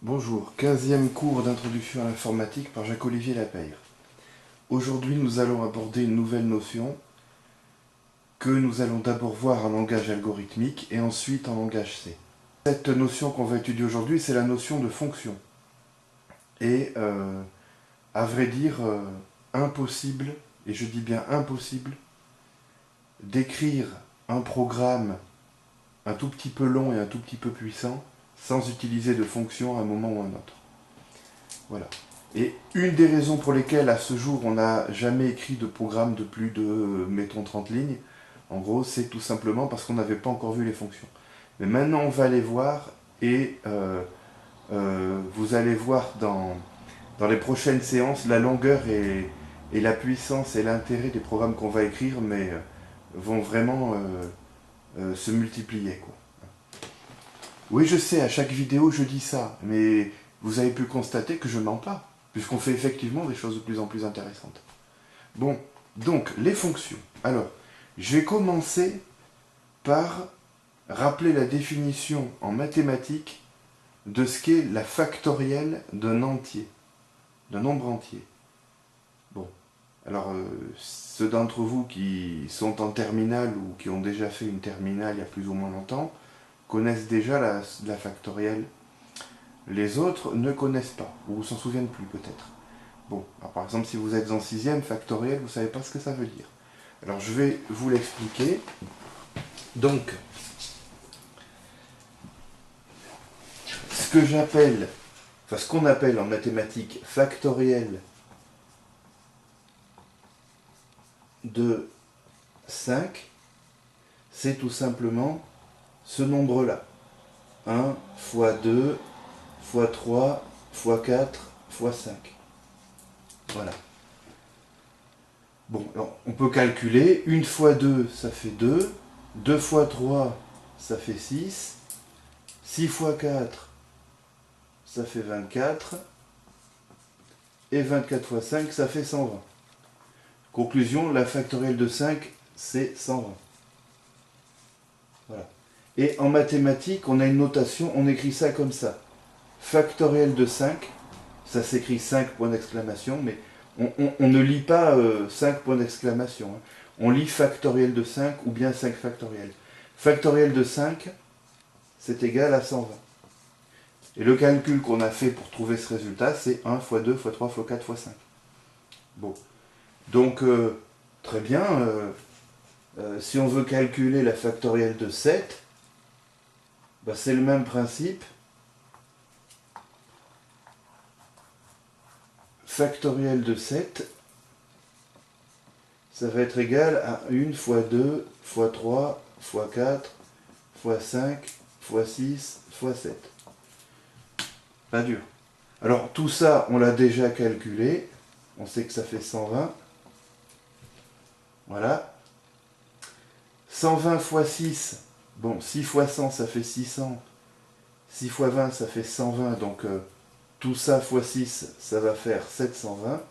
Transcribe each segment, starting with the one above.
Bonjour, 15e cours d'introduction à l'informatique par Jacques-Olivier Lapeyre. Aujourd'hui, nous allons aborder une nouvelle notion que nous allons d'abord voir en langage algorithmique et ensuite en langage C. Cette notion qu'on va étudier aujourd'hui, c'est la notion de fonction. Et à vrai dire, impossible, et je dis bien impossible, d'écrire un programme un tout petit peu long et un tout petit peu puissant sans utiliser de fonction à un moment ou à un autre. Voilà. Et une des raisons pour lesquelles à ce jour on n'a jamais écrit de programme de plus de, mettons, 30 lignes, en gros, c'est tout simplement parce qu'on n'avait pas encore vu les fonctions. Mais maintenant on va les voir et vous allez voir dans les prochaines séances la longueur et la puissance et l'intérêt des programmes qu'on va écrire, mais vont vraiment se multiplier, quoi. Oui, je sais, à chaque vidéo je dis ça, mais vous avez pu constater que je mens pas, puisqu'on fait effectivement des choses de plus en plus intéressantes. Bon, donc, les fonctions. Alors, je vais commencer par rappeler la définition en mathématiques de ce qu'est la factorielle d'un entier, d'un nombre entier. Bon, alors, ceux d'entre vous qui sont en terminale ou qui ont déjà fait une terminale il y a plus ou moins longtemps, connaissent déjà la factorielle. Les autres ne connaissent pas, ou s'en souviennent plus peut-être. Bon, alors par exemple, si vous êtes en 6e, factoriel, vous ne savez pas ce que ça veut dire. Alors je vais vous l'expliquer. Donc, ce qu'on appelle en mathématiques factoriel de 5, c'est tout simplement ce nombre-là. 1 fois 2 fois 3 fois 4 fois 5. Voilà. Bon, alors, on peut calculer. 1 fois 2, ça fait 2. 2 fois 3, ça fait 6. 6 fois 4, ça fait 24. Et 24 fois 5, ça fait 120. Conclusion, la factorielle de 5, c'est 120. Voilà. Et en mathématiques, on a une notation, on écrit ça comme ça. Factorielle de 5, ça s'écrit 5 points d'exclamation, mais on ne lit pas 5 points d'exclamation. Hein. On lit factoriel de 5 ou bien 5 factoriel. Factoriel de 5, c'est égal à 120. Et le calcul qu'on a fait pour trouver ce résultat, c'est 1 fois 2 fois 3 fois 4 fois 5. Bon. Donc, très bien. Si on veut calculer la factorielle de 7, bah, c'est le même principe. Factoriel de 7, ça va être égal à 1 fois 2 fois 3 fois 4 fois 5 fois 6 fois 7. Pas dur. Alors tout ça, on l'a déjà calculé. On sait que ça fait 120. Voilà. 120 fois 6, bon, 6 fois 100, ça fait 600. 6 fois 20, ça fait 120. Donc tout ça fois 6, ça va faire 720.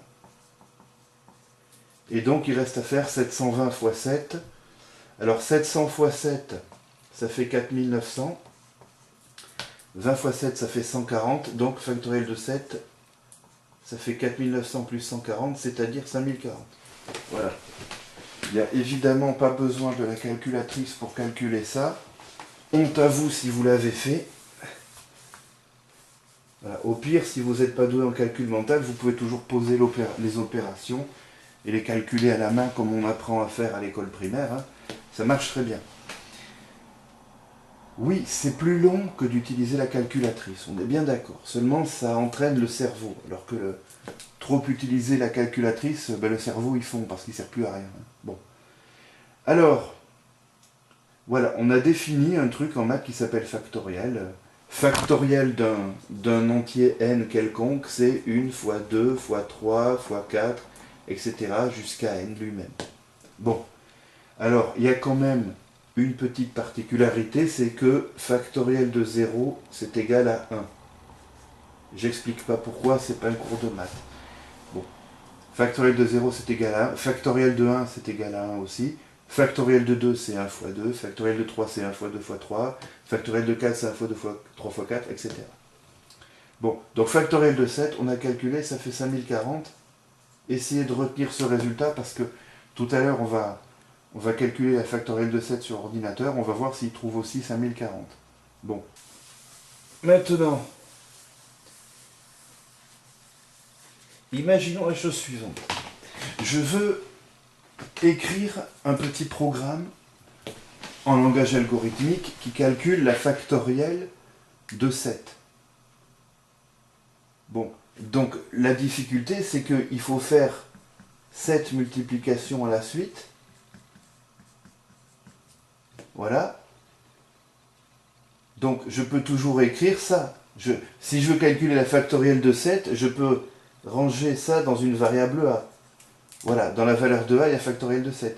Et donc il reste à faire 720 fois 7. Alors 700 fois 7, ça fait 4900. 20 fois 7, ça fait 140. Donc factoriel de 7, ça fait 4900 plus 140, c'est-à-dire 5040. Voilà. Il n'y a évidemment pas besoin de la calculatrice pour calculer ça. Honte à vous si vous l'avez fait. Voilà. Au pire, si vous n'êtes pas doué en calcul mental, vous pouvez toujours poser les opérations et les calculer à la main comme on apprend à faire à l'école primaire. Hein. Ça marche très bien. Oui, c'est plus long que d'utiliser la calculatrice, on est bien d'accord. Seulement, ça entraîne le cerveau. Alors que trop utiliser la calculatrice, ben, le cerveau, il fond parce qu'il ne sert plus à rien. Bon. Alors, voilà, on a défini un truc en maths qui s'appelle factoriel. Factoriel d'un entier n quelconque, c'est 1 fois 2 fois 3 fois 4, etc. jusqu'à n lui-même. Bon, alors, il y a quand même une petite particularité, c'est que factoriel de 0, c'est égal à 1. J'explique pas pourquoi, c'est pas un cours de maths. Bon, factoriel de 0, c'est égal à 1. Factoriel de 1, c'est égal à 1 aussi. Factoriel de 2, c'est 1 fois 2. Factoriel de 3, c'est 1 fois 2 fois 3. Factoriel de 4, c'est 1 fois 2 fois 3 fois 4, etc. Bon, donc factoriel de 7, on a calculé, ça fait 5040. Essayez de retenir ce résultat parce que tout à l'heure, on va calculer la factorielle de 7 sur ordinateur. On va voir s'il trouve aussi 5040. Bon. Maintenant, imaginons la chose suivante. Je veux écrire un petit programme en langage algorithmique qui calcule la factorielle de 7. Bon, donc la difficulté, c'est qu'il faut faire 7 multiplications à la suite. Voilà. Donc je peux toujours écrire ça. Si je veux calculer la factorielle de 7, je peux ranger ça dans une variable a. Voilà, dans la valeur de a, il y a factorielle de 7.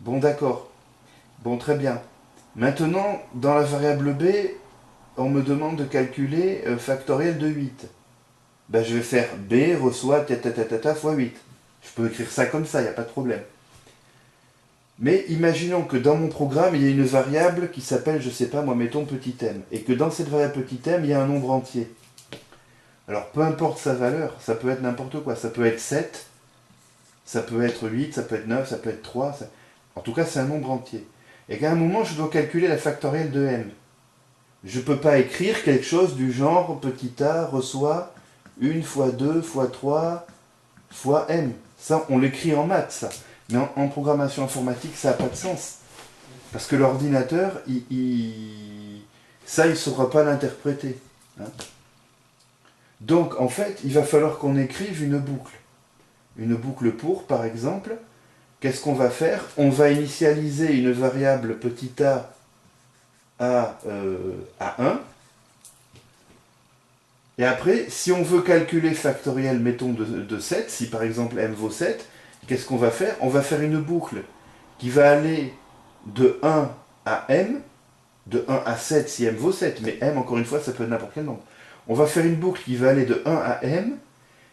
Bon, d'accord. Bon, très bien. Maintenant, dans la variable b, on me demande de calculer factorielle de 8. Ben, je vais faire b reçoit ta fois 8. Je peux écrire ça comme ça, il n'y a pas de problème. Mais imaginons que dans mon programme, il y a une variable qui s'appelle, je sais pas, moi, mettons petit m. Et que dans cette variable petit m, il y a un nombre entier. Alors, peu importe sa valeur, ça peut être n'importe quoi. Ça peut être 7, ça peut être 8, ça peut être 9, ça peut être 3. En tout cas, c'est un nombre entier. Et qu'à un moment, je dois calculer la factorielle de m. Je ne peux pas écrire quelque chose du genre petit a reçoit 1 fois 2 fois 3 fois m. Ça, on l'écrit en maths, ça. Mais en programmation informatique, ça n'a pas de sens. Parce que l'ordinateur, ça, il ne saura pas l'interpréter. Hein. Donc, en fait, il va falloir qu'on écrive une boucle. Une boucle pour, par exemple, qu'est-ce qu'on va faire? On va initialiser une variable petit a à 1. Et après, si on veut calculer factoriel, mettons, de 7, si par exemple m vaut 7, qu'est-ce qu'on va faire? On va faire une boucle qui va aller de 1 à m, de 1 à 7 si m vaut 7, mais m, encore une fois, ça peut être n'importe quel nombre. On va faire une boucle qui va aller de 1 à m,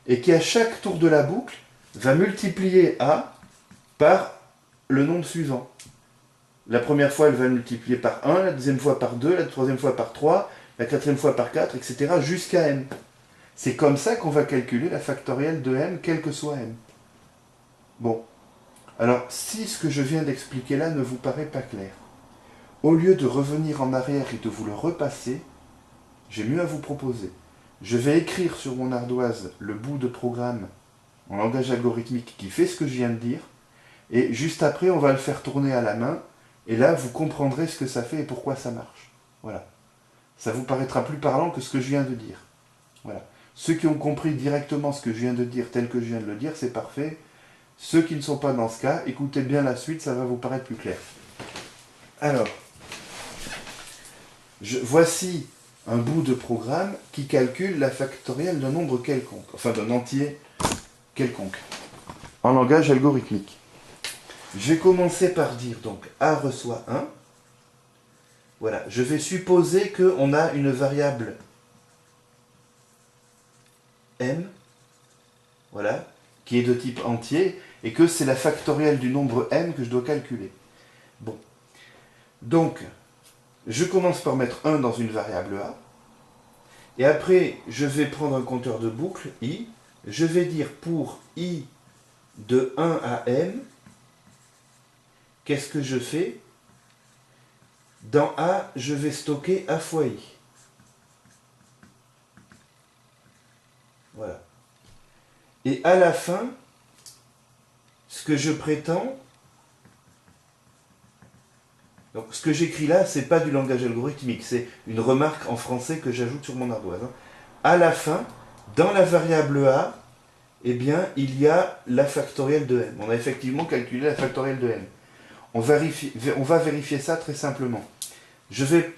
et qui à chaque tour de la boucle va multiplier a par le nombre suivant. La première fois, elle va multiplier par 1, la deuxième fois par 2, la troisième fois par 3, la quatrième fois par 4, etc. jusqu'à m. C'est comme ça qu'on va calculer la factorielle de m, quel que soit m. Bon. Alors, si ce que je viens d'expliquer là ne vous paraît pas clair, au lieu de revenir en arrière et de vous le repasser, j'ai mieux à vous proposer. Je vais écrire sur mon ardoise le bout de programme en langage algorithmique qui fait ce que je viens de dire, et juste après, on va le faire tourner à la main, et là, vous comprendrez ce que ça fait et pourquoi ça marche. Voilà. Ça vous paraîtra plus parlant que ce que je viens de dire. Voilà. Ceux qui ont compris directement ce que je viens de dire, tel que je viens de le dire, c'est parfait. Ceux qui ne sont pas dans ce cas, écoutez bien la suite, ça va vous paraître plus clair. Alors, voici un bout de programme qui calcule la factorielle d'un nombre quelconque, enfin d'un entier quelconque, en langage algorithmique. Je vais commencer par dire donc a reçoit 1. Voilà, je vais supposer qu'on a une variable m, voilà, qui est de type entier, et que c'est la factorielle du nombre m que je dois calculer. Bon. Donc, je commence par mettre 1 dans une variable a, et après, je vais prendre un compteur de boucle, i, je vais dire pour i de 1 à m, qu'est-ce que je fais? Dans a, je vais stocker a fois i. Voilà. Et à la fin, ce que je prétends, donc ce que j'écris là, c'est pas du langage algorithmique, c'est une remarque en français que j'ajoute sur mon ardoise. À la fin, dans la variable a, eh bien, il y a la factorielle de m. On a effectivement calculé la factorielle de m. On va vérifier ça très simplement. Je vais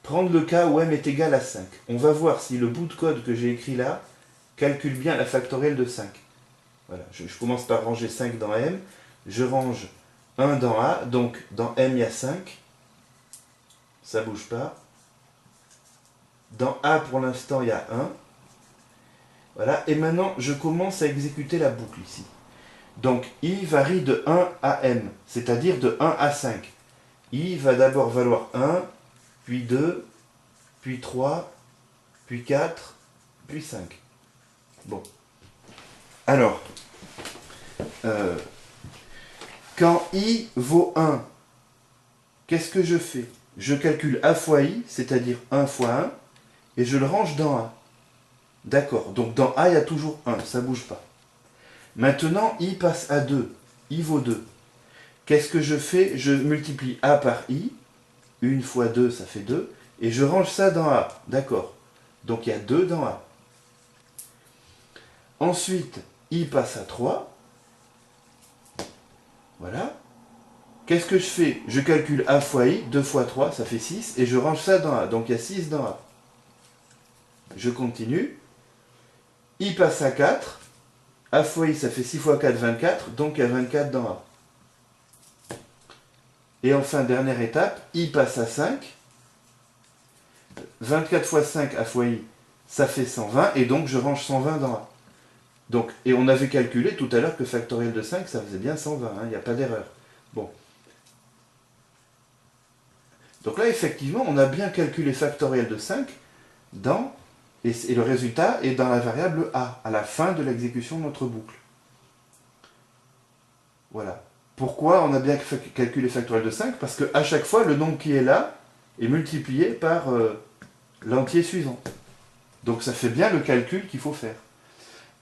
prendre le cas où m est égal à 5. On va voir si le bout de code que j'ai écrit là calcule bien la factorielle de 5. Voilà, je commence par ranger 5 dans m, je range 1 dans a, donc dans m il y a 5, ça ne bouge pas. Dans a pour l'instant il y a 1. Voilà, et maintenant je commence à exécuter la boucle ici. Donc i varie de 1 à m, c'est-à-dire de 1 à 5. i va d'abord valoir 1, puis 2, puis 3, puis 4, puis 5. Bon. Alors, quand i vaut 1, qu'est-ce que je fais? Je calcule a fois i, c'est-à-dire 1 fois 1, et je le range dans a. D'accord, donc dans a, il y a toujours 1, ça ne bouge pas. Maintenant, i passe à 2, i vaut 2. Qu'est-ce que je fais? Je multiplie a par i, 1 fois 2, ça fait 2, et je range ça dans a. D'accord, donc il y a 2 dans a. Ensuite, i passe à 3. Voilà. Qu'est-ce que je fais? Je calcule a fois i, 2 fois 3, ça fait 6, et je range ça dans a. Donc il y a 6 dans a. Je continue. I passe à 4. A fois i, ça fait 6 fois 4, 24, donc il y a 24 dans a. Et enfin, dernière étape, i passe à 5. 24 fois 5 a fois i, ça fait 120, et donc je range 120 dans a. Donc, et on avait calculé tout à l'heure que factoriel de 5, ça faisait bien 120, il n'y a pas d'erreur. Bon. Donc là, effectivement, on a bien calculé factoriel de 5 dans, et le résultat est dans la variable a, à la fin de l'exécution de notre boucle. Voilà. Pourquoi on a bien calculé factoriel de 5? Parce qu'à chaque fois, le nombre qui est là est multiplié par l'entier suivant. Donc ça fait bien le calcul qu'il faut faire.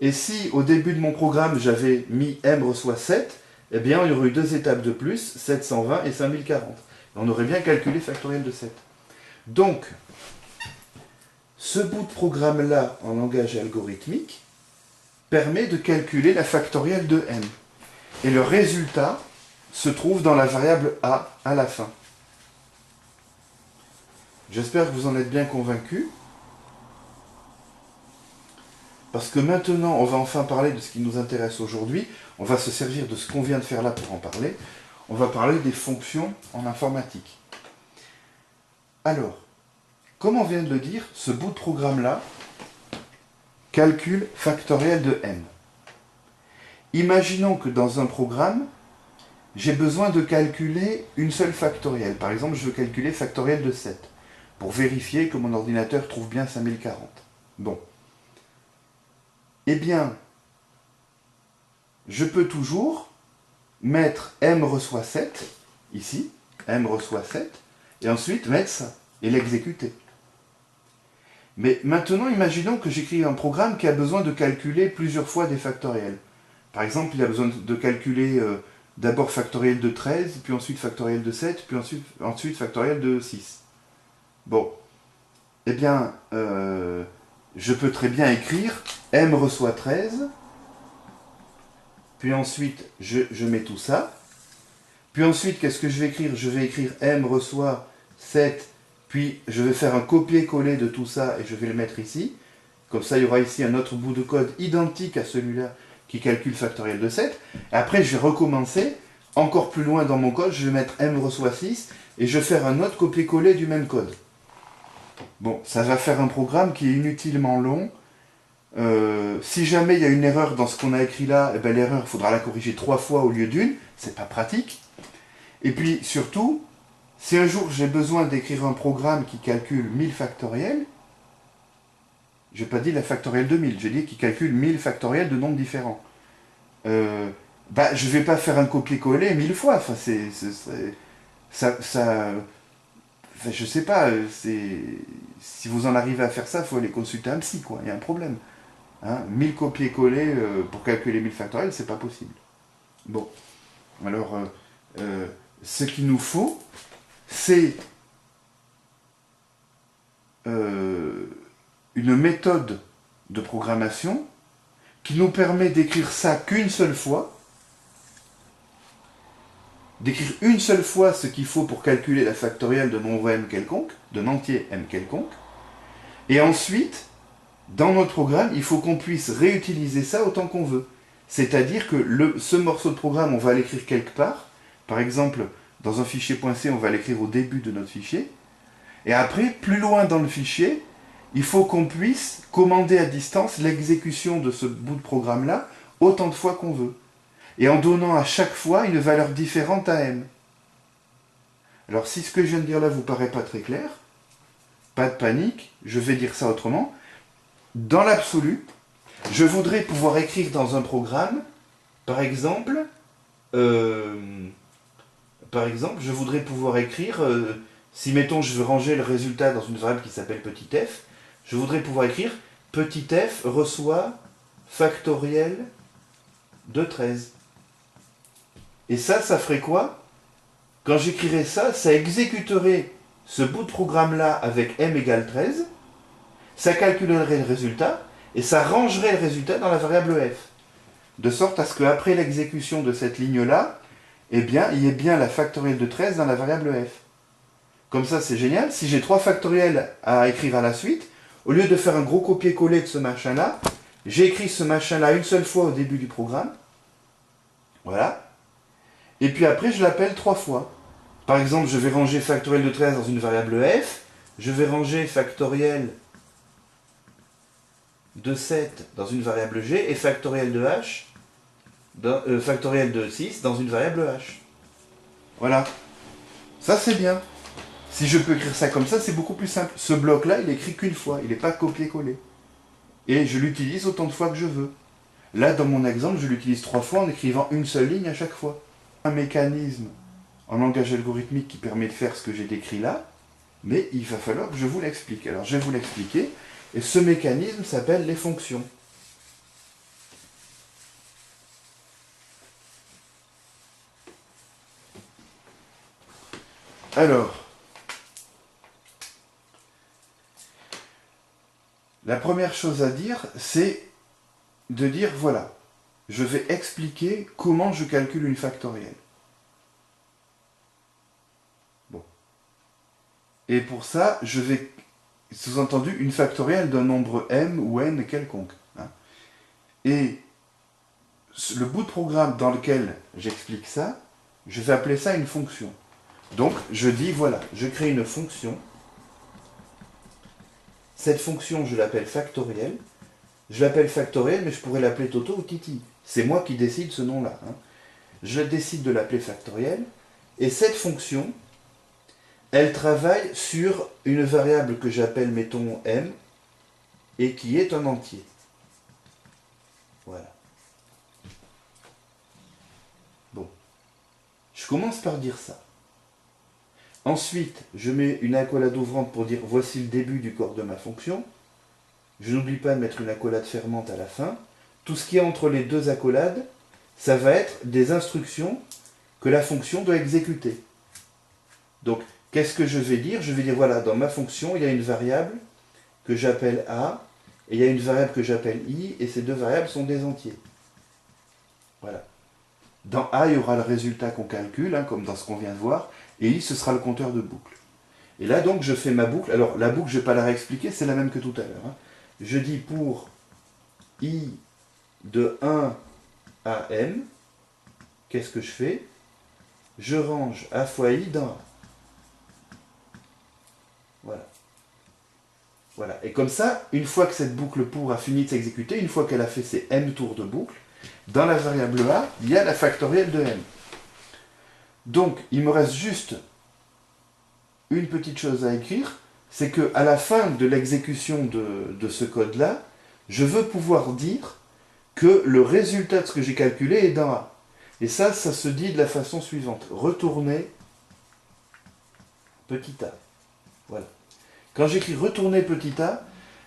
Et si au début de mon programme j'avais mis m reçoit 7, eh bien il y aurait eu 2 étapes de plus, 720 et 5040. On aurait bien calculé factoriel de 7. Donc, ce bout de programme-là en langage algorithmique permet de calculer la factorielle de m. Et le résultat se trouve dans la variable a à la fin. J'espère que vous en êtes bien convaincus. Parce que maintenant, on va enfin parler de ce qui nous intéresse aujourd'hui. On va se servir de ce qu'on vient de faire là pour en parler. On va parler des fonctions en informatique. Alors, comme on vient de le dire, ce bout de programme-là calcule factoriel de m. Imaginons que dans un programme, j'ai besoin de calculer une seule factorielle. Par exemple, je veux calculer factoriel de 7 pour vérifier que mon ordinateur trouve bien 5040. Bon. Eh bien, je peux toujours mettre m reçoit 7, ici, m reçoit 7, et ensuite mettre ça, et l'exécuter. Mais maintenant, imaginons que j'écris un programme qui a besoin de calculer plusieurs fois des factoriels. Par exemple, il a besoin de calculer d'abord factoriel de 13, puis ensuite factoriel de 7, puis ensuite factoriel de 6. Bon. Eh bien, je peux très bien écrire m reçoit 13, puis ensuite je mets tout ça, puis ensuite qu'est-ce que je vais écrire? Je vais écrire m reçoit 7, puis je vais faire un copier-coller de tout ça et je vais le mettre ici, comme ça il y aura ici un autre bout de code identique à celui-là qui calcule factoriel de 7, et après je vais recommencer, encore plus loin dans mon code, je vais mettre m reçoit 6, et je vais faire un autre copier-coller du même code. Bon, ça va faire un programme qui est inutilement long. Si jamais il y a une erreur dans ce qu'on a écrit là, eh ben, l'erreur, il faudra la corriger 3 fois au lieu d'une. C'est pas pratique. Et puis, surtout, si un jour j'ai besoin d'écrire un programme qui calcule 1000 factoriels, je n'ai pas dit la factorielle de 1000, j'ai dit qu'il calcule 1000 factoriels de nombres différents. Je ne vais pas faire un copier-coller 1000 fois. Enfin, je sais pas, si vous en arrivez à faire ça, il faut aller consulter un psy, quoi. Il y a un problème. 1000 copier-coller pour calculer 1000 factoriels, c'est pas possible. Bon. Alors, ce qu'il nous faut, c'est une méthode de programmation qui nous permet d'écrire ça qu'une seule fois, d'écrire une seule fois ce qu'il faut pour calculer la factorielle d'un nombre m quelconque, d'un entier m quelconque, et ensuite, dans notre programme, il faut qu'on puisse réutiliser ça autant qu'on veut. C'est-à-dire que ce morceau de programme, on va l'écrire quelque part, par exemple, dans un fichier .c, on va l'écrire au début de notre fichier, et après, plus loin dans le fichier, il faut qu'on puisse commander à distance l'exécution de ce bout de programme-là autant de fois qu'on veut, et en donnant à chaque fois une valeur différente à m. Alors si ce que je viens de dire là vous paraît pas très clair, pas de panique, je vais dire ça autrement. Dans l'absolu, je voudrais pouvoir écrire dans un programme, par exemple, je voudrais pouvoir écrire, si mettons je veux ranger le résultat dans une variable qui s'appelle petit f, je voudrais pouvoir écrire petit f reçoit factoriel de 13. Et ça ferait quoi? Quand j'écrirais ça, ça exécuterait ce bout de programme-là avec m égale 13, ça calculerait le résultat, et ça rangerait le résultat dans la variable f. De sorte à ce qu'après l'exécution de cette ligne-là, eh bien, il y ait bien la factorielle de 13 dans la variable f. Comme ça, c'est génial. Si j'ai 3 factoriels à écrire à la suite, au lieu de faire un gros copier-coller de ce machin-là, j'ai écrit ce machin-là une seule fois au début du programme. Voilà. Et puis après, je l'appelle 3 fois. Par exemple, je vais ranger factoriel de 13 dans une variable f. Je vais ranger factoriel de 7 dans une variable g et factoriel de h, factoriel de 6 dans une variable h. Voilà. Ça, c'est bien. Si je peux écrire ça comme ça, c'est beaucoup plus simple. Ce bloc-là, il est écrit qu'une fois. Il n'est pas copié-collé. Et je l'utilise autant de fois que je veux. Là, dans mon exemple, je l'utilise 3 fois en écrivant une seule ligne à chaque fois. Un mécanisme en langage algorithmique qui permet de faire ce que j'ai décrit là, mais il va falloir que je vous l'explique. Alors, je vais vous l'expliquer. Et ce mécanisme s'appelle les fonctions. Alors, la première chose à dire, c'est de dire, voilà, je vais expliquer comment je calcule une factorielle. Bon. Et pour ça, je vais, sous-entendu, une factorielle d'un nombre m ou n quelconque. Hein. Et le bout de programme dans lequel j'explique ça, je vais appeler ça une fonction. Donc, je dis, voilà, je crée une fonction. Cette fonction, je l'appelle factorielle. Je l'appelle factorielle, mais je pourrais l'appeler Toto ou Titi. C'est moi qui décide ce nom-là. Hein. Je décide de l'appeler factorielle. Et cette fonction, elle travaille sur une variable que j'appelle, mettons, m, et qui est un entier. Voilà. Bon. Je commence par dire ça. Ensuite, je mets une accolade ouvrante pour dire voici le début du corps de ma fonction. Je n'oublie pas de mettre une accolade fermante à la fin. Tout ce qui est entre les deux accolades, ça va être des instructions que la fonction doit exécuter. Donc, qu'est-ce que je vais dire? Je vais dire, voilà, dans ma fonction, il y a une variable que j'appelle a, et il y a une variable que j'appelle i, et ces deux variables sont des entiers. Voilà. Dans a, il y aura le résultat qu'on calcule, hein, comme dans ce qu'on vient de voir, et i, ce sera le compteur de boucle. Et là, donc, je fais ma boucle. Alors, la boucle, je ne vais pas la réexpliquer, c'est la même que tout à l'heure. Hein. Je dis pour i de 1 à m, qu'est-ce que je fais? Je range a fois i dans a. Voilà. Voilà. Et comme ça, une fois que cette boucle pour a fini de s'exécuter, une fois qu'elle a fait ses m tours de boucle, dans la variable a, il y a la factorielle de m. Donc, il me reste juste une petite chose à écrire, c'est qu'à la fin de l'exécution de ce code-là, je veux pouvoir dire que le résultat de ce que j'ai calculé est dans A. Et ça se dit de la façon suivante. Retourner petit a. Voilà. Quand j'écris retourner petit a,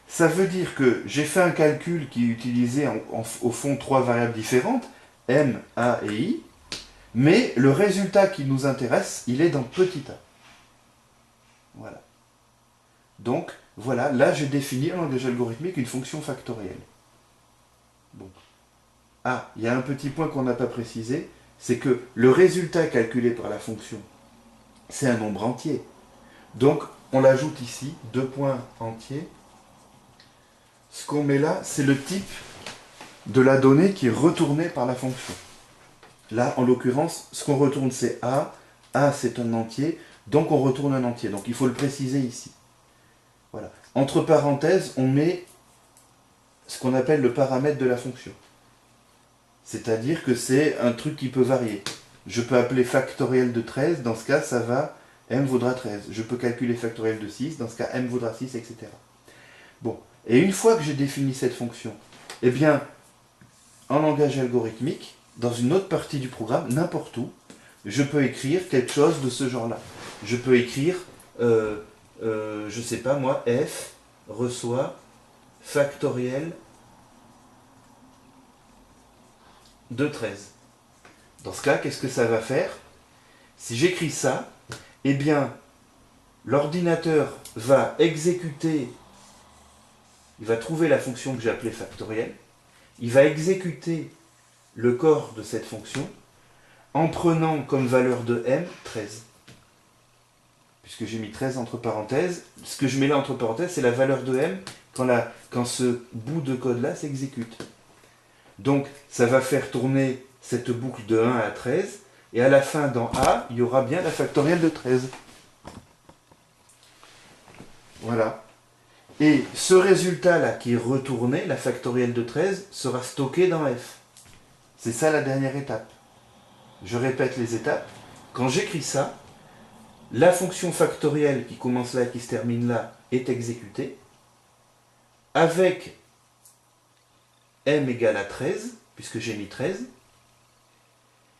ça veut dire que j'ai fait un calcul qui utilisait au fond 3 variables différentes, m, a et i, mais le résultat qui nous intéresse, il est dans petit a. Voilà. Donc, voilà, là j'ai défini en langage algorithmique une fonction factorielle. Bon. Ah, il y a un petit point qu'on n'a pas précisé, c'est que le résultat calculé par la fonction, c'est un nombre entier. Donc, on l'ajoute ici, 2 points entiers. Ce qu'on met là, c'est le type de la donnée qui est retournée par la fonction. Là, en l'occurrence, ce qu'on retourne, c'est A. A, c'est un entier, donc on retourne un entier. Donc, il faut le préciser ici. Voilà. Entre parenthèses, on met ce qu'on appelle le paramètre de la fonction. C'est-à-dire que c'est un truc qui peut varier. Je peux appeler factoriel de 13, dans ce cas, ça va m vaudra 13. Je peux calculer factoriel de 6, dans ce cas m vaudra 6, etc. Bon, et une fois que j'ai défini cette fonction, eh bien, en langage algorithmique, dans une autre partie du programme, n'importe où, je peux écrire quelque chose de ce genre-là. Je peux écrire, je sais pas moi, f reçoit factoriel de 13. Dans ce cas, qu'est-ce que ça va faire? Si j'écris ça, eh bien, l'ordinateur va exécuter, il va trouver la fonction que j'ai appelée factoriel, il va exécuter le corps de cette fonction en prenant comme valeur de m 13. Puisque j'ai mis 13 entre parenthèses, ce que je mets là entre parenthèses, c'est la valeur de m quand ce bout de code-là s'exécute. Donc, ça va faire tourner cette boucle de 1 à 13, et à la fin, dans A, il y aura bien la factorielle de 13. Voilà. Et ce résultat-là qui est retourné, la factorielle de 13, sera stocké dans F. C'est ça la dernière étape. Je répète les étapes. Quand j'écris ça, la fonction factorielle qui commence là et qui se termine là est exécutée, avec m égale à 13, puisque j'ai mis 13,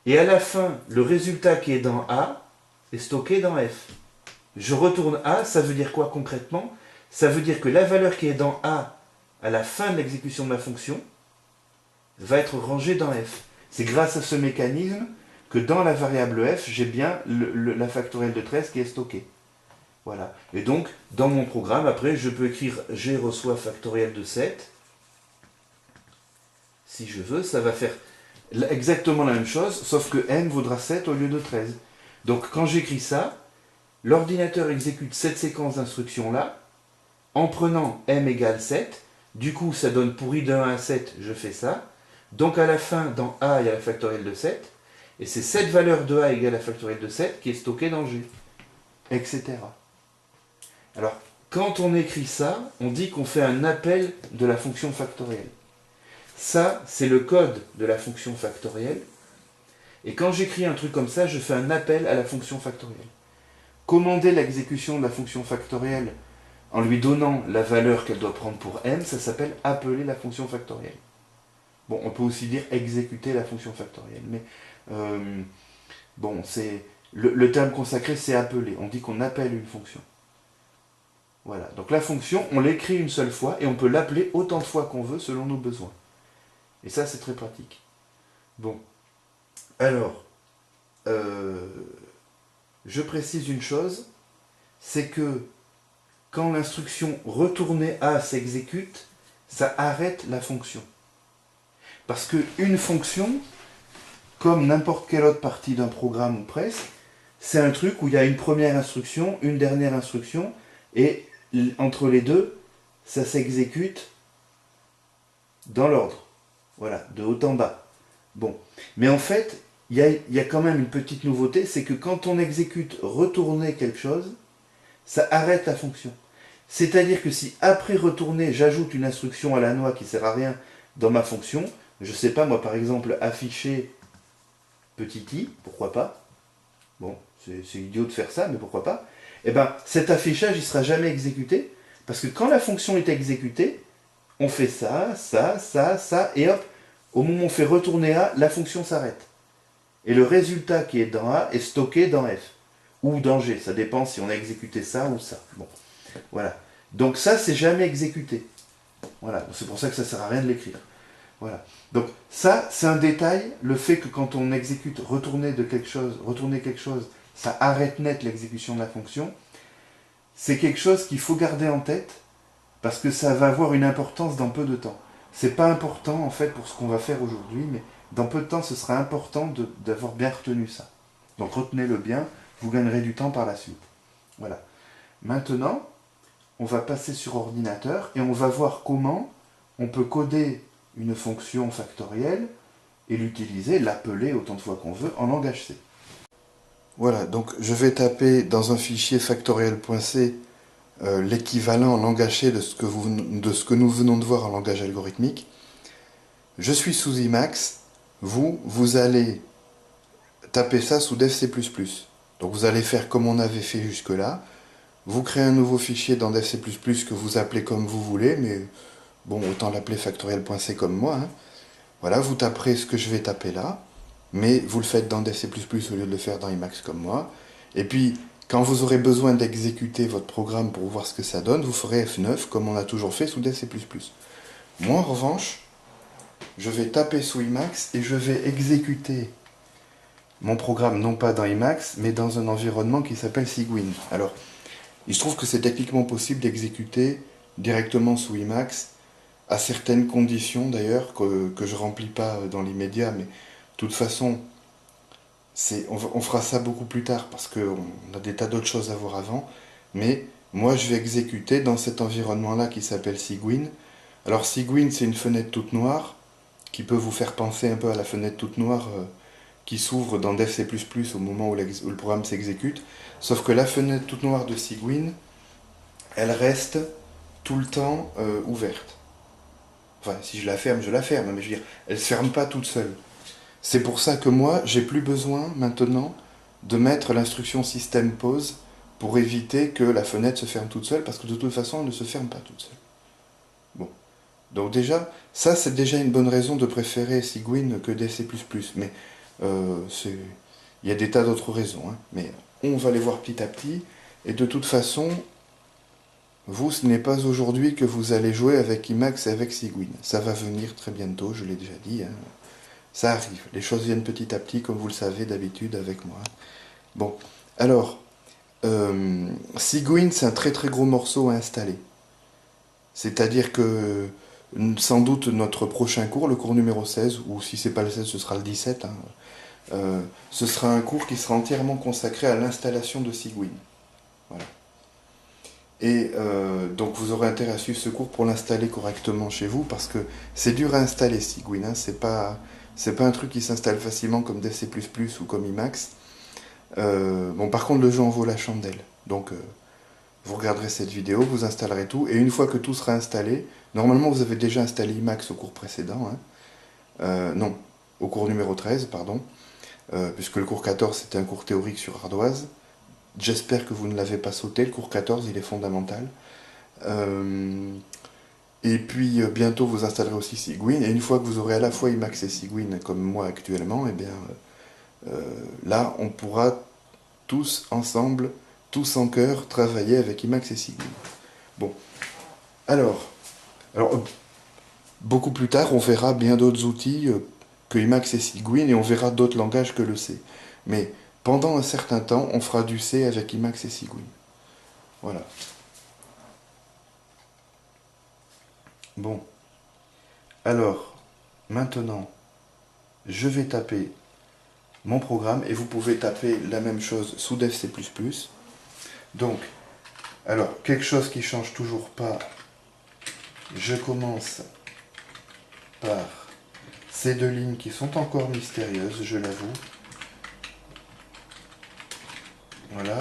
et à la fin, le résultat qui est dans A est stocké dans F. Je retourne A, ça veut dire quoi concrètement? Ça veut dire que la valeur qui est dans A à la fin de l'exécution de ma fonction va être rangée dans F. C'est grâce à ce mécanisme que dans la variable F, j'ai bien la factorielle de 13 qui est stockée. Voilà. Et donc, dans mon programme, après, je peux écrire G reçoit factoriel de 7. Si je veux, ça va faire exactement la même chose, sauf que m vaudra 7 au lieu de 13. Donc, quand j'écris ça, l'ordinateur exécute cette séquence d'instructions-là, en prenant m égale 7. Du coup, ça donne pour i de 1 à 7, je fais ça. Donc, à la fin, dans A, il y a la factorielle de 7. Et c'est cette valeur de A égale à la factorielle de 7 qui est stockée dans G, etc. Alors, quand on écrit ça, on dit qu'on fait un appel de la fonction factorielle. Ça, c'est le code de la fonction factorielle. Et quand j'écris un truc comme ça, je fais un appel à la fonction factorielle. Commander l'exécution de la fonction factorielle en lui donnant la valeur qu'elle doit prendre pour m, ça s'appelle appeler la fonction factorielle. Bon, on peut aussi dire exécuter la fonction factorielle, mais bon, c'est le terme consacré, c'est appeler. On dit qu'on appelle une fonction. Voilà. Donc la fonction, on l'écrit une seule fois et on peut l'appeler autant de fois qu'on veut selon nos besoins. Et ça, c'est très pratique. Bon. Alors, je précise une chose, c'est que quand l'instruction retourner A s'exécute, ça arrête la fonction. Parce qu'une fonction, comme n'importe quelle autre partie d'un programme ou presque, c'est un truc où il y a une première instruction, une dernière instruction, et entre les deux, ça s'exécute dans l'ordre. Voilà, de haut en bas. Bon. Mais en fait, il y a quand même une petite nouveauté, c'est que quand on exécute retourner quelque chose, ça arrête la fonction. C'est-à-dire que si après retourner, j'ajoute une instruction à la noix qui ne sert à rien dans ma fonction, je ne sais pas, moi par exemple, afficher petit i, pourquoi pas? Bon, c'est idiot de faire ça, mais pourquoi pas? Eh bien, cet affichage, il ne sera jamais exécuté, parce que quand la fonction est exécutée, on fait ça, ça, ça, ça, et hop, au moment où on fait retourner A, la fonction s'arrête. Et le résultat qui est dans A est stocké dans F, ou dans G, ça dépend si on a exécuté ça ou ça. Bon, voilà. Donc ça, c'est jamais exécuté. Voilà, c'est pour ça que ça ne sert à rien de l'écrire. Voilà. Donc ça, c'est un détail, le fait que quand on exécute retourner quelque chose, ça arrête net l'exécution de la fonction. C'est quelque chose qu'il faut garder en tête, parce que ça va avoir une importance dans peu de temps. C'est pas important en fait pour ce qu'on va faire aujourd'hui, mais dans peu de temps, ce sera important d'avoir bien retenu ça. Donc retenez-le bien, vous gagnerez du temps par la suite. Voilà. Maintenant, on va passer sur ordinateur et on va voir comment on peut coder une fonction factorielle et l'utiliser, l'appeler autant de fois qu'on veut en langage C. Voilà, donc je vais taper dans un fichier factoriel.c l'équivalent en langage C de ce que nous venons de voir en langage algorithmique. Je suis sous Emacs, vous allez taper ça sous Dev C++. Donc vous allez faire comme on avait fait jusque-là. Vous créez un nouveau fichier dans DevC++ que vous appelez comme vous voulez, mais bon, autant l'appeler factoriel.c comme moi, hein. Voilà, vous taperez ce que je vais taper là, mais vous le faites dans DevC++ au lieu de le faire dans Emacs comme moi. Et puis, quand vous aurez besoin d'exécuter votre programme pour voir ce que ça donne, vous ferez F9 comme on a toujours fait sous DevC++. Moi, en revanche, je vais taper sous Emacs et je vais exécuter mon programme non pas dans Emacs, mais dans un environnement qui s'appelle Cygwin. Alors, il se trouve que c'est techniquement possible d'exécuter directement sous Emacs, à certaines conditions d'ailleurs, que je ne remplis pas dans l'immédiat, mais de toute façon, on fera ça beaucoup plus tard, parce qu'on a des tas d'autres choses à voir avant, mais moi je vais exécuter dans cet environnement-là qui s'appelle Cygwin. Alors Cygwin, c'est une fenêtre toute noire, qui peut vous faire penser un peu à la fenêtre toute noire qui s'ouvre dans DevC++ au moment où le programme s'exécute, sauf que la fenêtre toute noire de Cygwin, elle reste tout le temps ouverte. Enfin, si je la ferme, mais je veux dire, elle ne se ferme pas toute seule. C'est pour ça que moi, j'ai plus besoin maintenant de mettre l'instruction système pause pour éviter que la fenêtre se ferme toute seule, parce que de toute façon, elle ne se ferme pas toute seule. Bon. Donc déjà, ça c'est déjà une bonne raison de préférer Cygwin que DevC++. Mais il y a des tas d'autres raisons, hein. Mais on va les voir petit à petit. Et de toute façon, vous, ce n'est pas aujourd'hui que vous allez jouer avec Emacs et avec Cygwin. Ça va venir très bientôt, je l'ai déjà dit, hein. Ça arrive. Les choses viennent petit à petit, comme vous le savez d'habitude avec moi. Bon, alors, Cygwin, c'est un très très gros morceau à installer. C'est-à-dire que sans doute notre prochain cours, le cours numéro 16, ou si c'est pas le 16, ce sera le 17, hein, ce sera un cours qui sera entièrement consacré à l'installation de Cygwin. Voilà. Et donc vous aurez intérêt à suivre ce cours pour l'installer correctement chez vous, parce que c'est dur à installer Cygwin, hein, c'est pas un truc qui s'installe facilement comme DevC++ ou comme Emacs. Bon, par contre, le jeu en vaut la chandelle. Donc, vous regarderez cette vidéo, vous installerez tout, et une fois que tout sera installé, normalement vous avez déjà installé Emacs au cours précédent, hein. Non, au cours numéro 13, pardon, puisque le cours 14 c'était un cours théorique sur ardoise. J'espère que vous ne l'avez pas sauté, le cours 14 il est fondamental. Et puis bientôt vous installerez aussi Cygwin, et une fois que vous aurez à la fois Emacs et Cygwin comme moi actuellement, et bien là on pourra tous ensemble, tous en cœur, travailler avec Emacs et Cygwin. Bon, alors beaucoup plus tard on verra bien d'autres outils que Emacs et Cygwin, et on verra d'autres langages que le C. Mais pendant un certain temps, on fera du C avec Emacs et Cygwin. Voilà. Bon. Alors, maintenant, je vais taper mon programme, et vous pouvez taper la même chose sous DevC++. Donc, alors, quelque chose qui ne change toujours pas, je commence par ces deux lignes qui sont encore mystérieuses, je l'avoue. Voilà.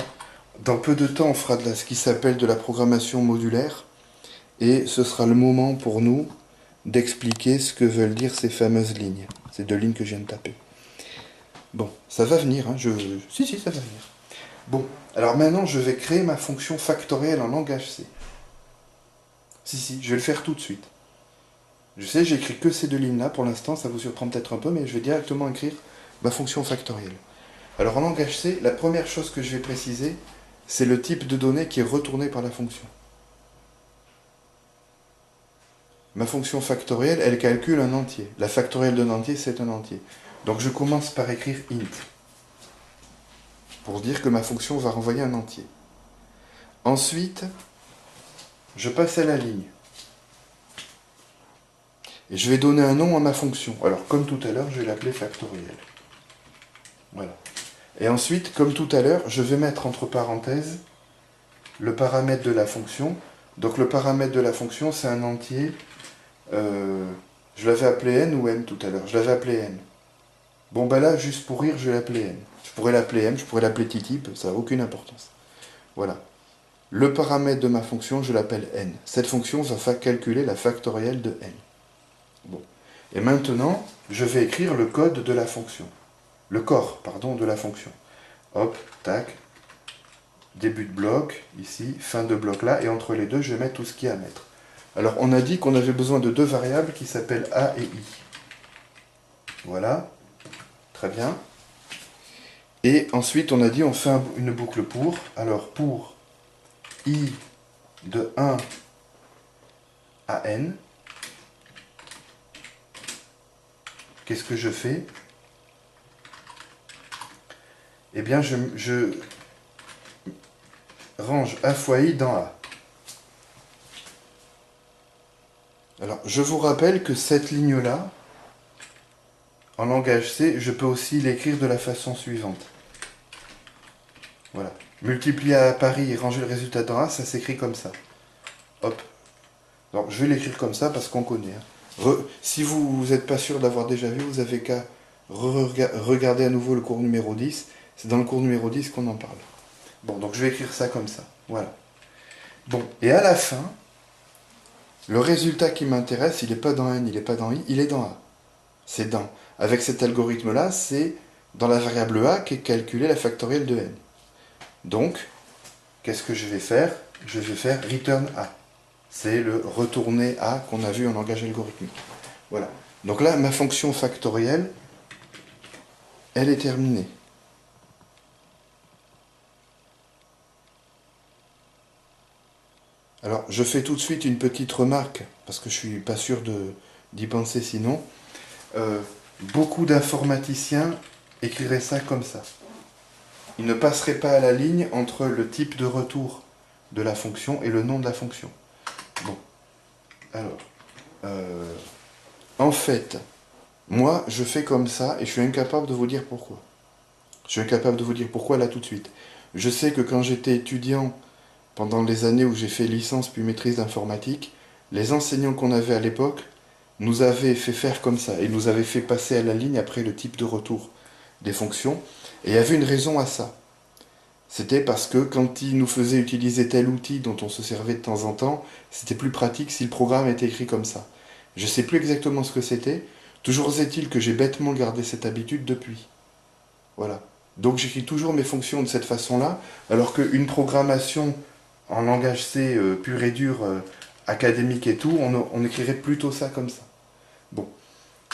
Dans peu de temps, on fera ce qui s'appelle de la programmation modulaire, et ce sera le moment pour nous d'expliquer ce que veulent dire ces fameuses lignes, ces deux lignes que je viens de taper. Bon, ça va venir, hein, Si, ça va venir. Bon, alors maintenant, je vais créer ma fonction factorielle en langage C. Si, je vais le faire tout de suite. Je sais, j'écris que ces deux lignes-là, pour l'instant, ça vous surprend peut-être un peu, mais je vais directement écrire ma fonction factorielle. Alors en langage C, la première chose que je vais préciser, c'est le type de données qui est retourné par la fonction. Ma fonction factorielle, elle calcule un entier. La factorielle d'un entier, c'est un entier. Donc je commence par écrire int, pour dire que ma fonction va renvoyer un entier. Ensuite, je passe à la ligne. Et je vais donner un nom à ma fonction. Alors, comme tout à l'heure, je vais l'appeler factoriel. Voilà. Et ensuite, comme tout à l'heure, je vais mettre entre parenthèses le paramètre de la fonction. Donc le paramètre de la fonction, c'est un entier. Je l'avais appelé n ou m tout à l'heure. Je l'avais appelé n. Bon, ben là, juste pour rire, je vais l'appeler n. Je pourrais l'appeler m, je pourrais l'appeler t-type, ça n'a aucune importance. Voilà. Le paramètre de ma fonction, je l'appelle n. Cette fonction va calculer la factorielle de n. Bon. Et maintenant, je vais écrire le code de la fonction. Le corps, pardon, de la fonction. Hop, tac. Début de bloc, ici, fin de bloc là, et entre les deux, je vais mettre tout ce qu'il y a à mettre. Alors, on a dit qu'on avait besoin de deux variables qui s'appellent A et I. Voilà, très bien. Et ensuite, on a dit on fait une boucle pour. Alors, pour I de 1 à N, qu'est-ce que je fais? Eh bien, je range A fois I dans A. Alors, je vous rappelle que cette ligne-là, en langage C, je peux aussi l'écrire de la façon suivante. Voilà. Multiplier à Paris et ranger le résultat dans A, ça s'écrit comme ça. Hop. Alors, je vais l'écrire comme ça parce qu'on connaît. Si vous n'êtes pas sûr d'avoir déjà vu, vous avez qu'à regarder à nouveau le cours numéro 10. C'est dans le cours numéro 10 qu'on en parle. Bon, donc je vais écrire ça comme ça. Voilà. Bon, et à la fin, le résultat qui m'intéresse, il n'est pas dans N, il n'est pas dans I, il est dans A. C'est dans. Avec cet algorithme-là, c'est dans la variable A qu'est calculée la factorielle de N. Donc, qu'est-ce que je vais faire? Je vais faire return A. C'est le retourner A qu'on a vu en langage algorithmique. Voilà. Donc là, ma fonction factorielle, elle est terminée. Alors, je fais tout de suite une petite remarque, parce que je ne suis pas sûr d'y penser sinon. Beaucoup d'informaticiens écriraient ça comme ça. Ils ne passeraient pas à la ligne entre le type de retour de la fonction et le nom de la fonction. Bon. Alors, en fait, moi, je fais comme ça et je suis incapable de vous dire pourquoi. Je suis incapable de vous dire pourquoi là tout de suite. Je sais que quand j'étais étudiant, pendant les années où j'ai fait licence puis maîtrise d'informatique, les enseignants qu'on avait à l'époque nous avaient fait faire comme ça. Ils nous avaient fait passer à la ligne après le type de retour des fonctions. Et il y avait une raison à ça. C'était parce que quand ils nous faisaient utiliser tel outil dont on se servait de temps en temps, c'était plus pratique si le programme était écrit comme ça. Je ne sais plus exactement ce que c'était. Toujours est-il que j'ai bêtement gardé cette habitude depuis. Voilà. Donc j'écris toujours mes fonctions de cette façon-là, alors qu'une programmation en langage C pur et dur, académique et tout, on écrirait plutôt ça comme ça. Bon,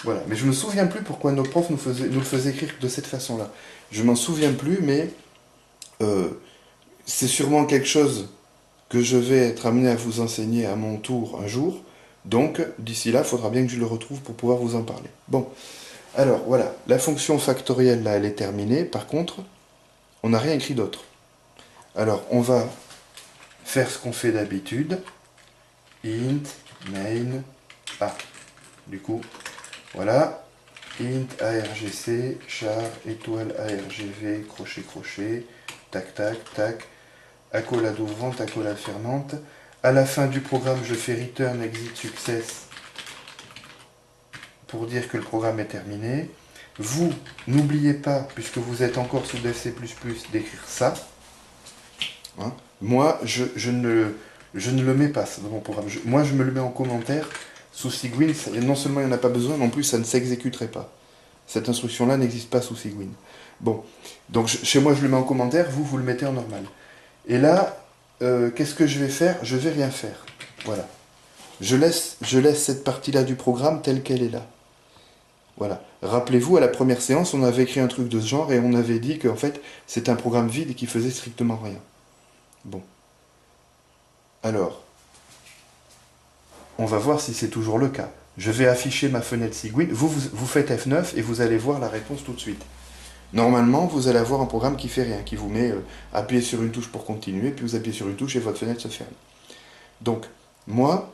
voilà. Mais je ne me souviens plus pourquoi nos profs nous le faisaient écrire de cette façon-là. Je m'en souviens plus, mais c'est sûrement quelque chose que je vais être amené à vous enseigner à mon tour un jour. Donc, d'ici là, il faudra bien que je le retrouve pour pouvoir vous en parler. Bon, alors voilà, la fonction factorielle, là, elle est terminée. Par contre, on n'a rien écrit d'autre. Alors, on va faire ce qu'on fait d'habitude. Int, main, A. Du coup, voilà. Int, argc, char, étoile, argv, crochet, crochet, tac, tac, tac. Accolade ouvrante, accolade fermante. À la fin du programme, je fais return exit success pour dire que le programme est terminé. Vous, n'oubliez pas, puisque vous êtes encore sous DC++, d'écrire ça. Hein. Moi, je ne le mets pas dans mon programme. Moi, je me le mets en commentaire sous Cygwin. Non seulement il n'y en a pas besoin, mais en plus, ça ne s'exécuterait pas. Cette instruction-là n'existe pas sous Cygwin. Bon, donc chez moi, je le mets en commentaire, vous le mettez en normal. Et là, qu'est-ce que je vais faire? Je vais rien faire. Voilà. Je laisse cette partie-là du programme telle qu'elle est là. Voilà. Rappelez-vous, à la première séance, on avait écrit un truc de ce genre et on avait dit qu'en fait, c'est un programme vide et qui faisait strictement rien. Bon. Alors, on va voir si c'est toujours le cas. Je vais afficher ma fenêtre Cygwin. Vous faites F9 et vous allez voir la réponse tout de suite. Normalement, vous allez avoir un programme qui fait rien, qui vous met appuyez sur une touche pour continuer, puis vous appuyez sur une touche et votre fenêtre se ferme. Donc, moi,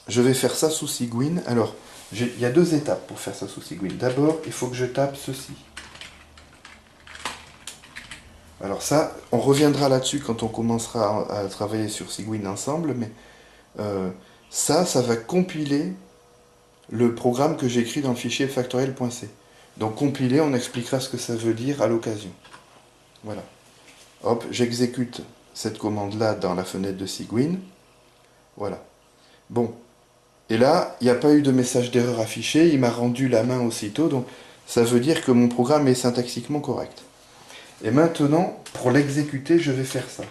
je vais faire ça sous Cygwin. Alors, il y a deux étapes pour faire ça sous Cygwin. D'abord, il faut que je tape ceci. Alors ça, on reviendra là-dessus quand on commencera à travailler sur Cygwin ensemble, mais ça va compiler le programme que j'ai écrit dans le fichier factoriel.c. Donc compiler, on expliquera ce que ça veut dire à l'occasion. Voilà. Hop, j'exécute cette commande-là dans la fenêtre de Cygwin. Voilà. Bon. Et là, il n'y a pas eu de message d'erreur affiché, il m'a rendu la main aussitôt, donc ça veut dire que mon programme est syntaxiquement correct. Et maintenant, pour l'exécuter, je vais faire ça.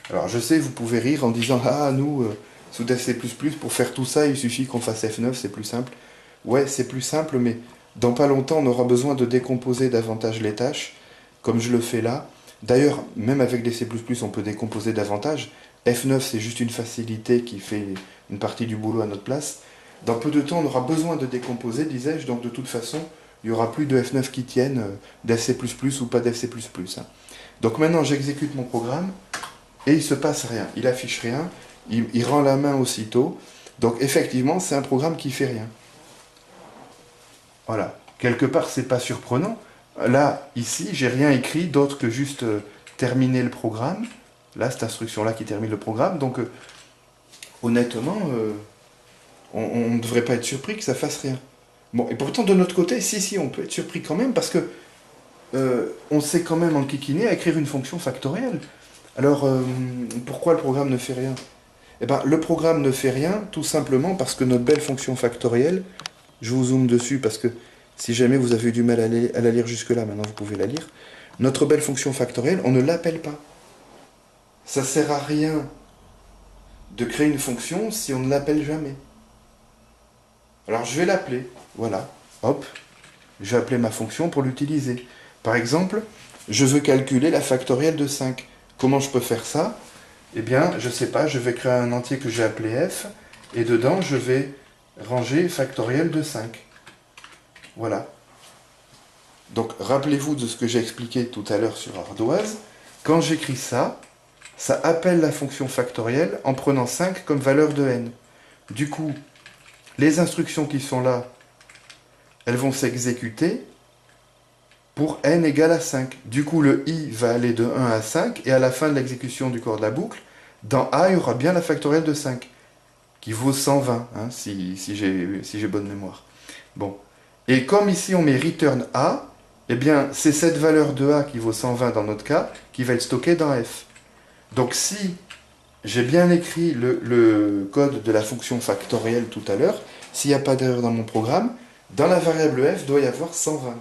Alors je sais, vous pouvez rire en disant ah nous, sous C++, pour faire tout ça, il suffit qu'on fasse F9, c'est plus simple. Ouais, c'est plus simple, mais dans pas longtemps, on aura besoin de décomposer davantage les tâches, comme je le fais là. D'ailleurs, même avec des C++, on peut décomposer davantage. F9, c'est juste une facilité qui fait une partie du boulot à notre place. Dans peu de temps, on aura besoin de décomposer, disais-je, donc de toute façon, il n'y aura plus de F9 qui tiennent d'FC++ ou pas d'FC++. Hein. Donc maintenant, j'exécute mon programme et il ne se passe rien. Il affiche rien, il rend la main aussitôt. Donc effectivement, c'est un programme qui fait rien. Voilà. Quelque part, c'est pas surprenant. Là, ici, j'ai rien écrit d'autre que juste terminer le programme. Là, cette instruction-là qui termine le programme. Donc, honnêtement, on ne devrait pas être surpris que ça fasse rien. Bon, et pourtant, de notre côté, si, on peut être surpris quand même, parce que on sait quand même enquiquiner à écrire une fonction factorielle. Alors, pourquoi le programme ne fait rien? Eh bien, le programme ne fait rien, tout simplement parce que notre belle fonction factorielle, je vous zoome dessus parce que si jamais vous avez eu du mal à la lire jusque-là, maintenant vous pouvez la lire. Notre belle fonction factorielle, on ne l'appelle pas. Ça sert à rien de créer une fonction si on ne l'appelle jamais. Alors je vais l'appeler, voilà, hop, je vais appeler ma fonction pour l'utiliser. Par exemple, je veux calculer la factorielle de 5. Comment je peux faire ça? Eh bien, je ne sais pas, je vais créer un entier que j'ai appelé f, et dedans, je vais ranger factorielle de 5. Voilà. Donc, rappelez-vous de ce que j'ai expliqué tout à l'heure sur Ardoise. Quand j'écris ça, ça appelle la fonction factorielle en prenant 5 comme valeur de n. Du coup, les instructions qui sont là, elles vont s'exécuter pour n égale à 5. Du coup, le i va aller de 1 à 5, et à la fin de l'exécution du corps de la boucle, dans a, il y aura bien la factorielle de 5, qui vaut 120, hein, si j'ai bonne mémoire. Bon. Et comme ici on met return a, eh bien, c'est cette valeur de a qui vaut 120 dans notre cas, qui va être stockée dans f. Donc si j'ai bien écrit le code de la fonction factorielle tout à l'heure, s'il n'y a pas d'erreur dans mon programme, dans la variable f doit y avoir 120.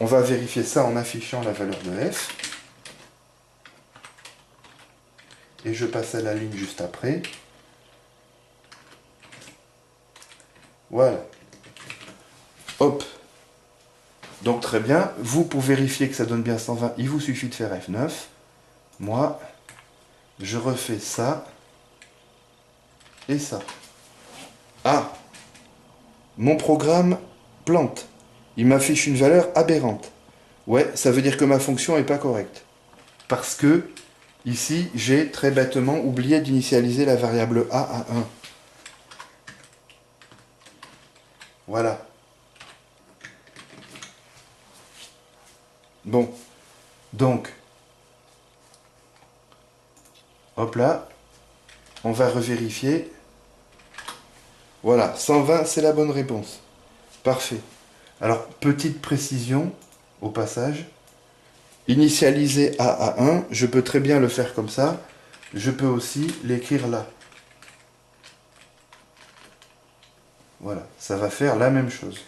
On va vérifier ça en affichant la valeur de f. Et je passe à la ligne juste après. Voilà. Hop. Donc très bien, vous pouvez vérifier que ça donne bien 120, il vous suffit de faire F9. Moi, je refais ça et ça. Ah, mon programme plante. Il m'affiche une valeur aberrante. Ouais, ça veut dire que ma fonction n'est pas correcte. Parce que, ici, j'ai très bêtement oublié d'initialiser la variable a à 1. Voilà. Bon, donc, hop là, on va revérifier. Voilà, 120, c'est la bonne réponse. Parfait. Alors, petite précision, au passage. Initialiser a à 1, je peux très bien le faire comme ça. Je peux aussi l'écrire là. Voilà, ça va faire la même chose.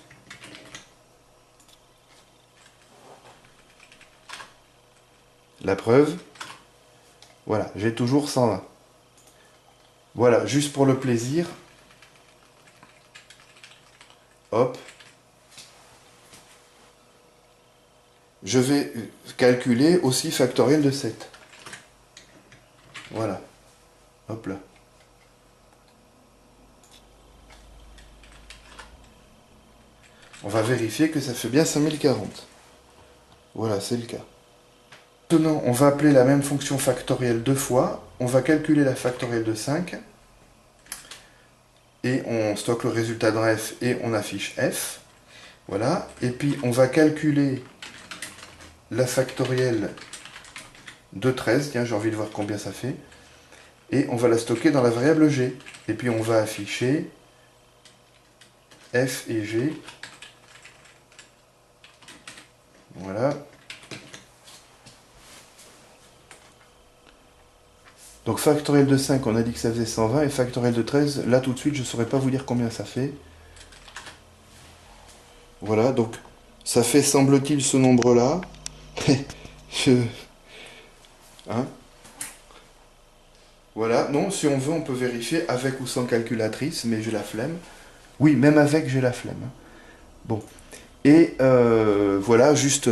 La preuve, voilà, j'ai toujours 120. Voilà, juste pour le plaisir. Hop. Je vais calculer aussi factoriel de 7. Voilà. Hop là. On va vérifier que ça fait bien 5040. Voilà, c'est le cas. Maintenant, on va appeler la même fonction factorielle deux fois. On va calculer la factorielle de 5. Et on stocke le résultat dans f et on affiche f. Voilà. Et puis, on va calculer la factorielle de 13. Tiens, j'ai envie de voir combien ça fait. Et on va la stocker dans la variable g. Et puis, on va afficher f et g. Voilà. Donc factoriel de 5, on a dit que ça faisait 120, et factoriel de 13, là tout de suite, je ne saurais pas vous dire combien ça fait. Voilà, donc ça fait, semble-t-il, ce nombre-là. Je- Hein? Voilà, non, si on veut, on peut vérifier avec ou sans calculatrice, mais j'ai la flemme. Oui, même avec, j'ai la flemme. Bon. Et voilà, juste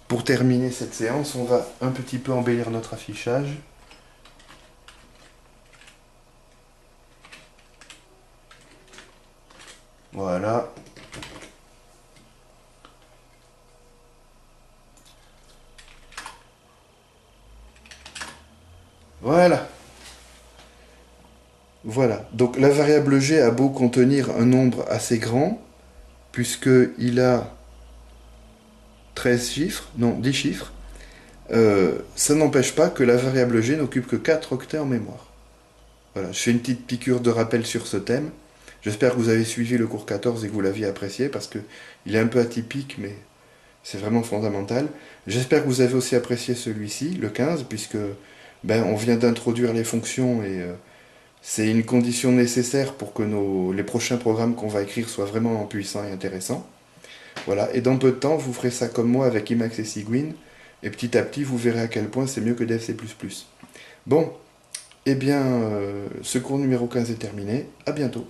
pour terminer cette séance, on va un petit peu embellir notre affichage. Voilà. Voilà. Voilà. Donc la variable g a beau contenir un nombre assez grand, puisqu'il a 13 chiffres, non, 10 chiffres, ça n'empêche pas que la variable g n'occupe que 4 octets en mémoire. Voilà, je fais une petite piqûre de rappel sur ce thème. J'espère que vous avez suivi le cours 14 et que vous l'aviez apprécié, parce que il est un peu atypique, mais c'est vraiment fondamental. J'espère que vous avez aussi apprécié celui-ci, le 15, puisque on vient d'introduire les fonctions et c'est une condition nécessaire pour que les prochains programmes qu'on va écrire soient vraiment puissants et intéressants. Voilà, et dans peu de temps, vous ferez ça comme moi avec Emacs et Cygwin, et petit à petit, vous verrez à quel point c'est mieux que Dev C++. Bon, eh bien, ce cours numéro 15 est terminé. À bientôt.